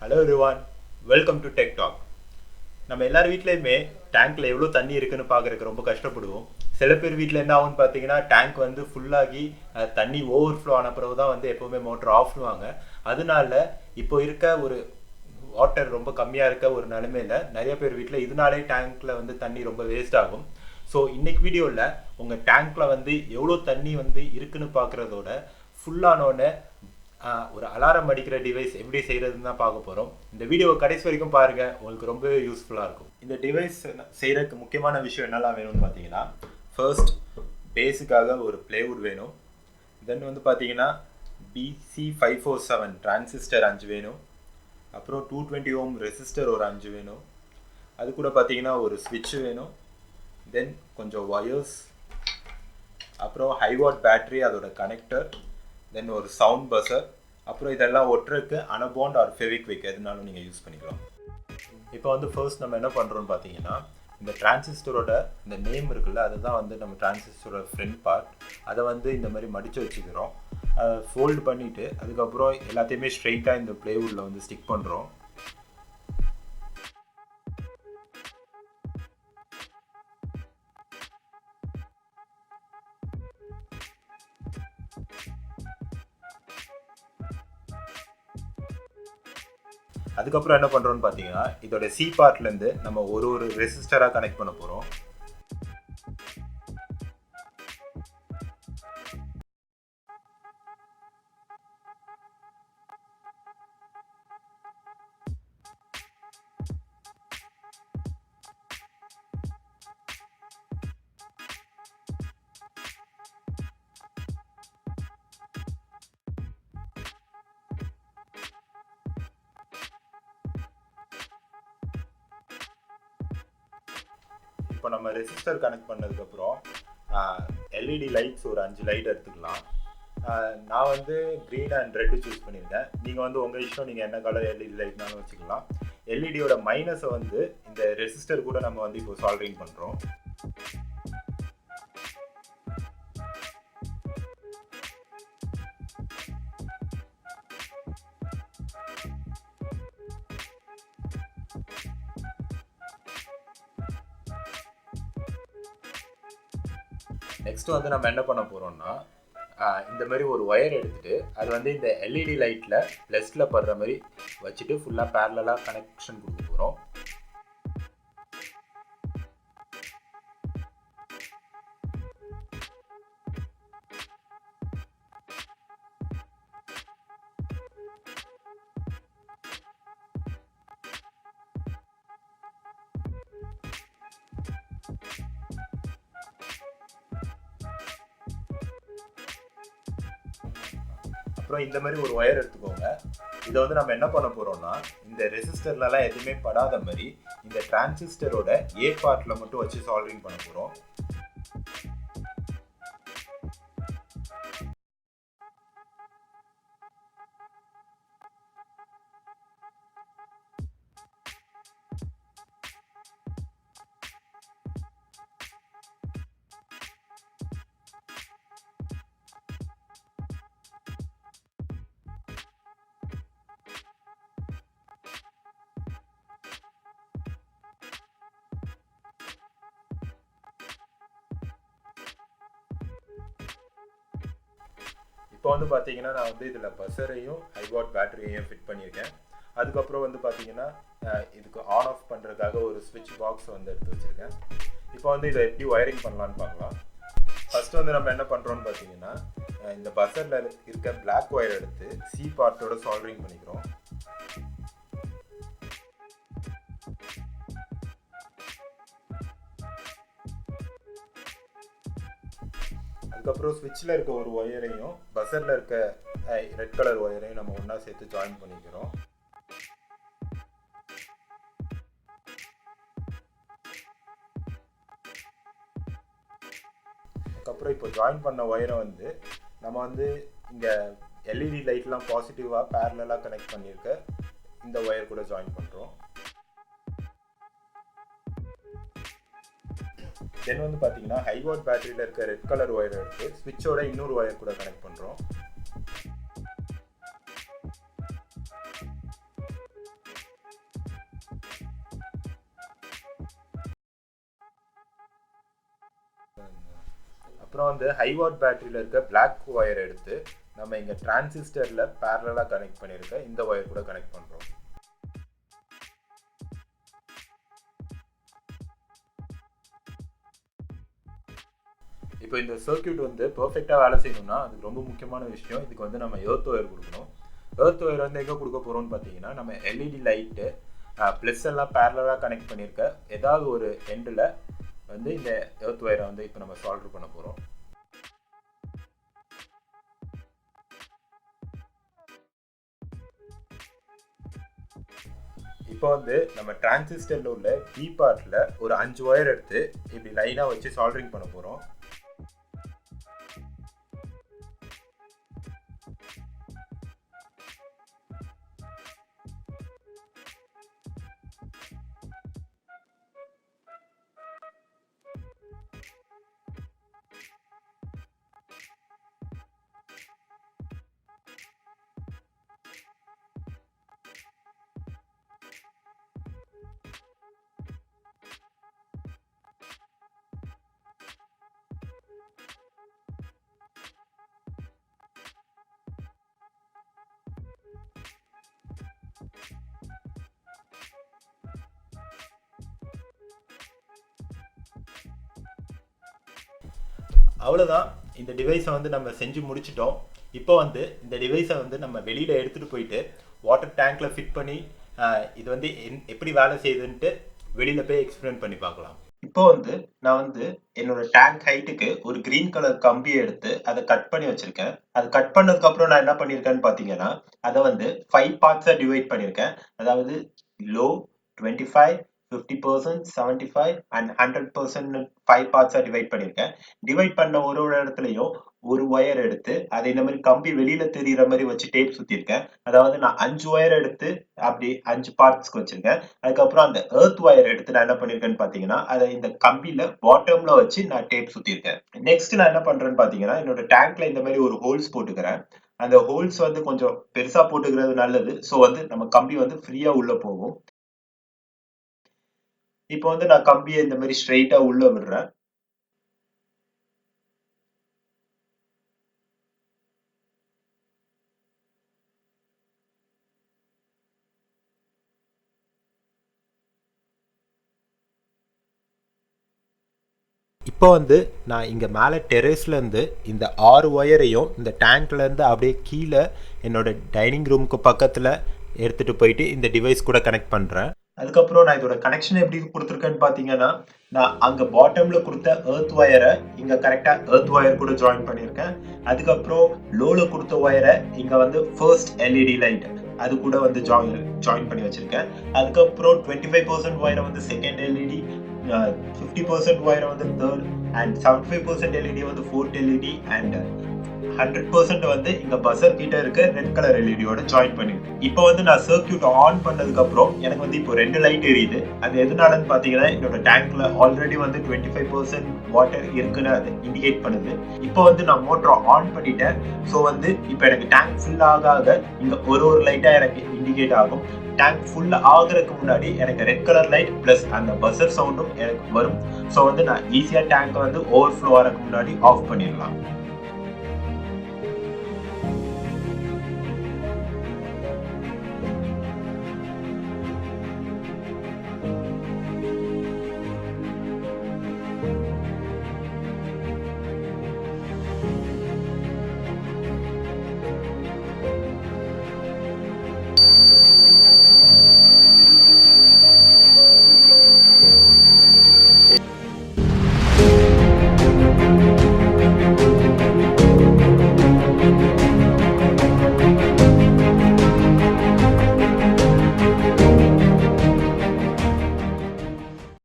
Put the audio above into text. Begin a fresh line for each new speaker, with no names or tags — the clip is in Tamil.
Hello everyone, welcome to tech talk. நம்ம எல்லார் வீட்லேயுமே டேங்க்கில் எவ்வளோ தண்ணி இருக்குன்னு பார்க்குறதுக்கு ரொம்ப கஷ்டப்படுவோம். சில பேர் வீட்டில் என்ன ஆகும்னு பார்த்தீங்கன்னா, டேங்க் வந்து ஃபுல்லாகி தண்ணி ஓவர்ஃப்ளோ ஆன பிறகு தான் வந்து எப்போவுமே மோட்டர் ஆஃப் பண்ணுவாங்க. அதனால இப்போ இருக்க ஒரு வாட்டர் ரொம்ப கம்மியாக இருக்க ஒரு நிலைமையில் நிறைய பேர் வீட்டில் இதனாலே டேங்க்கில் வந்து தண்ணி ரொம்ப வேஸ்ட் ஆகும். ஸோ இன்னைக்கு வீடியோவில் உங்கள் டேங்க்கில் வந்து எவ்வளோ தண்ணி வந்து இருக்குன்னு பார்க்குறதோட ஃபுல்லானோடனே ஒரு அலாரம் அடிக்கிற டிவைஸ் எப்படி செய்கிறதுன்னு தான் பார்க்க போகிறோம். இந்த வீடியோவை கடைசி வரைக்கும் பாருங்கள், உங்களுக்கு ரொம்ப யூஸ்ஃபுல்லாக இருக்கும். இந்த டிவைஸ் செய்கிறதுக்கு முக்கியமான விஷயம் என்னெல்லாம் வேணும்னு பார்த்தீங்கன்னா, ஃபர்ஸ்ட் பேஸுக்காக ஒரு பிளேவுட் வேணும். தென் வந்து பார்த்தீங்கன்னா BC547 டிரான்சிஸ்டர் 5 வேணும். அப்புறம் 220 ஓம் ரெசிஸ்டர் ஒரு 5 வேணும். அது கூட பார்த்தீங்கன்னா ஒரு ஸ்விட்ச் வேணும். தென் கொஞ்சம் ஒயர்ஸ், அப்புறம் ஹைவாட் பேட்ரி, அதோட கனெக்டர், தென் ஒரு சவுண்ட் பஸர், அப்புறம் இதெல்லாம் ஒட்டுறதுக்கு அனபாண்ட் ஆர் ஃபெவிக்விக் எதுனாலும் நீங்கள் யூஸ் பண்ணிக்கலாம். இப்போ வந்து ஃபர்ஸ்ட் நம்ம என்ன பண்ணுறோன்னு பார்த்தீங்கன்னா, இந்த டிரான்சிஸ்டரோட இந்த நேம் இருக்குல்ல, அதுதான் வந்து நம்ம டிரான்சிஸ்டரோட ஃப்ரண்ட் பார்ட். அதை வந்து இந்த மாதிரி மடித்து வச்சுக்கிறோம். ஃபோல்டு பண்ணிவிட்டு அதுக்கப்புறம் எல்லாத்தையுமே ஸ்ட்ரெயிட்டாக இந்த பிளேவுட்டில் வந்து ஸ்டிக் பண்ணுறோம். அதுக்கப்புறம் என்ன பண்ணுறோன்னு பார்த்தீங்கன்னா, இதோட சி பார்ட்லேருந்து நம்ம ஒரு ரெசிஸ்டராக கனெக்ட் பண்ண போகிறோம். இப்போ நம்ம ரெசிஸ்டர் கனெக்ட் பண்ணதுக்கப்புறம் எல்இடி லைட்ஸ் ஒரு 5 லைட் எடுத்துக்கலாம். நான் வந்து க்ரீன் அண்ட் ரெட்டு சூஸ் பண்ணியிருக்கேன். நீங்கள் வந்து உங்கள் இஷ்டம், நீங்கள் என்ன கலர் எல்இடி லைட்னாலும் வச்சுக்கலாம். எல்இடியோட மைனஸை வந்து இந்த ரெசிஸ்டர் கூட நம்ம வந்து இப்போ சால்டரிங் பண்ணுறோம். நெக்ஸ்ட் வந்து நம்ம என்ன பண்ண போகிறோம்னா, இந்த மாதிரி ஒரு ஒயர் எடுத்துகிட்டு அது வந்து இந்த எல்இடி லைட்டில் லெஸ்ட்டில் படுற மாதிரி வச்சுட்டு ஃபுல்லாக பேரலாக கனெக்ஷன் கொடுக்க போகிறோம். அப்புறம் இந்த மாதிரி ஒரு ஒயர் எடுத்துக்கோங்க. இதை வந்து நம்ம என்ன பண்ண போகிறோம்னா, இந்த ரெசிஸ்டர்லலாம் எதுவுமே படாத மாதிரி இந்த டிரான்சிஸ்டரோட ஏ பார்ட்டில் மட்டும் வச்சு சால்டரிங் பண்ண போகிறோம். இப்போ வந்து பார்த்தீங்கன்னா, நான் வந்து இதில் பஸரையும் ஹைவாட் பேட்டரியையும் ஃபிட் பண்ணியிருக்கேன். அதுக்கப்புறம் வந்து பார்த்தீங்கன்னா, இதுக்கு ஆன் ஆஃப் பண்ணுறதுக்காக ஒரு ஸ்விட்ச் பாக்ஸ் வந்து எடுத்து வச்சுருக்கேன். இப்போ வந்து இதை எப்படி ஒயரிங் பண்ணலான்னு பார்க்கலாம். ஃபஸ்ட்டு வந்து நம்ம என்ன பண்ணுறோன்னு பார்த்தீங்கன்னா, இந்த பஸரில் இருக்க பிளாக் ஒயர் எடுத்து சி பார்ட்டோட சால்டரிங் பண்ணிக்கிறோம். அதுக்கப்புறம் ஸ்விட்சில் இருக்க ஒரு ஒயரையும் பஸரில் இருக்க ரெட் கலர் ஒயரையும் நம்ம ஒன்றா சேர்த்து ஜாயின் பண்ணிக்கிறோம். அதுக்கப்புறம் இப்போ ஜாயின் பண்ண ஒயரை வந்து நம்ம வந்து இங்கே எல்இடி லைட்லாம் பாசிட்டிவாக பேரலாக கனெக்ட் பண்ணியிருக்க இந்த ஒயர் கூட ஜாயின் பண்ணுறோம். தென் வந்து பார்த்தீங்கன்னா, ஹைவாட் பேட்டரியில் இருக்க ரெட் கலர் ஒயர் எடுத்து ஸ்விட்சோட இன்னொரு ஒயர் கூட கனெக்ட் பண்ணுறோம். அப்புறம் வந்து ஹை வாட் பேட்டரியில் இருக்க பிளாக் ஒயர் எடுத்து நம்ம இங்கே டிரான்சிஸ்டரில் பேரலாக கனெக்ட் பண்ணியிருக்க இந்த ஒயர் கூட கனெக்ட் பண்ணுறோம். இப்போ இந்த சர்க்கியூட் வந்து பெர்ஃபெக்டாக வேலை செய்யணும்னா அதுக்கு ரொம்ப முக்கியமான விஷயம், இதுக்கு வந்து நம்ம எர்த் ஒயர் கொடுக்கணும். எர்த் ஒயர் வந்து எங்கே கொடுக்க போகிறோம்னு பார்த்தீங்கன்னா, நம்ம எல்இடி லைட்டு ப்ளஸ் எல்லாம் பேரலாக கனெக்ட் பண்ணியிருக்க ஏதாவது ஒரு எண்டில் வந்து இந்த எர்த் ஒயரை வந்து இப்போ நம்ம சால்டர் பண்ண போகிறோம். இப்போ வந்து நம்ம டிரான்சிஸ்டரில் உள்ள கீ பார்ட்டில் ஒரு 5 ஒயர் எடுத்து இப்படி லைனாக வச்சு சால்டரிங் பண்ண போகிறோம். அவ்வளோதான், இந்த டிவைஸை வந்து நம்ம செஞ்சு முடிச்சிட்டோம். இப்போ வந்து இந்த டிவைஸை வந்து நம்ம வெளியில் எடுத்துகிட்டு போயிட்டு வாட்டர் டேங்க்கில் ஃபிட் பண்ணி இது வந்து எப்படி வேலை செய்யுதுன்ட்டு வெளியில் போய் எக்ஸ்பிளைன் பண்ணி பார்க்கலாம். இப்போ வந்து நான் வந்து என்னோட டேங்க் ஹைட்டுக்கு ஒரு கிரீன் கலர் கம்பி எடுத்து அதை கட் பண்ணி வச்சிருக்கேன். அது கட் பண்ணதுக்கு அப்புறம் நான் என்ன பண்ணியிருக்கேன்னு பார்த்தீங்கன்னா, அதை வந்து 5 பார்ட்ஸாக டிவைட் பண்ணியிருக்கேன். அதாவது லோ, 25, 50%, 75 அண்ட் 100% 5 பார்ட்ஸாக டிவைட் பண்ணியிருக்கேன். டிவைட் பண்ண ஒரு ஒரு இடத்துலையும் ஒரு ஒயர் எடுத்து அதை இந்த மாதிரி கம்பி வெளியில தெரியுற மாதிரி வச்சு டேப் சுத்திருக்கேன். அதாவது நான் 5 ஒயர் எடுத்து அப்படி 5 பார்ட்ஸ்க்கு வச்சிருக்கேன். அதுக்கப்புறம் அந்த எர்த் ஒயர் எடுத்து நான் என்ன பண்ணிருக்கேன்னு பாத்தீங்கன்னா, அதை இந்த கம்பியில பாட்டம்ல வச்சு நான் டேப் சுத்திருக்கேன். நெக்ஸ்ட் நான் என்ன பண்றேன்னு பாத்தீங்கன்னா, என்னோட டேங்க்ல இந்த மாதிரி ஒரு ஹோல்ஸ் போட்டுக்கிறேன். அந்த ஹோல்ஸ் வந்து கொஞ்சம் பெருசா போட்டுக்கிறது நல்லது. ஸோ வந்து நம்ம கம்பி வந்து ஃப்ரீயா உள்ள போகும். இப்போ வந்து நான் கம்பியை இந்த மாதிரி ஸ்ட்ரெயிட்டா உள்ள விடுறேன். இப்போ வந்து நான் இங்கே மேலே டெரேஸ்லேருந்து இந்த 6 ஒயரையும் இந்த டேங்க்லேருந்து அப்படியே கீழே என்னோட டைனிங் ரூமுக்கு பக்கத்தில் எடுத்துகிட்டு போயிட்டு இந்த டிவைஸ் கூட கனெக்ட் பண்ணுறேன். அதுக்கப்புறம் நான் இதோட கனெக்ஷன் எப்படி கொடுத்துருக்கேன்னு பார்த்தீங்கன்னா, நான் அங்கே பாட்டமில் கொடுத்த எர்த் ஒயரை இங்கே கரெக்டாக எர்த் ஒயர் கூட ஜாயின் பண்ணியிருக்கேன். அதுக்கப்புறம் லோவில் கொடுத்த ஒயரை இங்கே வந்து ஃபர்ஸ்ட் எல்இடி லைட் அது கூட வந்து ஜாயின் பண்ணி வச்சிருக்கேன். அதுக்கப்புறம் 25% ஒயரை வந்து செகண்ட் எல்இடி, 50% ஒயரை வந்து தேர்ட் அண்ட் 75% எல்இடி வந்து ஃபோர்த் எல்இடி அண்ட் 100% வந்து இங்க பஸர் கிட்ட இருக்க ரெட் கலர் எல்இடியோட ஜாயின் பண்ணிருக்கு. இப்போ வந்து நான் சர்க்கியூட் ஆன் பண்ணதுக்கு அப்புறம் எனக்கு வந்து இப்போ 2 லைட் எரியுது. அது எதனாலன்னு பாத்தீங்கன்னா, என்னோட டேங்க்ல ஆல்ரெடி வந்து 25% வாட்டர் இருக்குன்னு அது இண்டிகேட் பண்ணுது. இப்போ வந்து நான் மோட்டர் ஆன் பண்ணிட்டேன். ஸோ வந்து இப்போ எனக்கு டேங்க் ஃபுல் ஆக இங்க ஒரு லைட்டா எனக்கு இண்டிகேட் ஆகும். டேங்க் ஃபுல் ஆகுறதுக்கு முன்னாடி எனக்கு ரெட் கலர் லைட் பிளஸ் அந்த பஸர் சவுண்டும் எனக்கு வரும். ஸோ வந்து நான் ஈஸியா டேங்க் வந்து ஓவர்ஃப்ளோ ஆகிறதுக்கு முன்னாடி ஆஃப் பண்ணிடலாம். Thank you.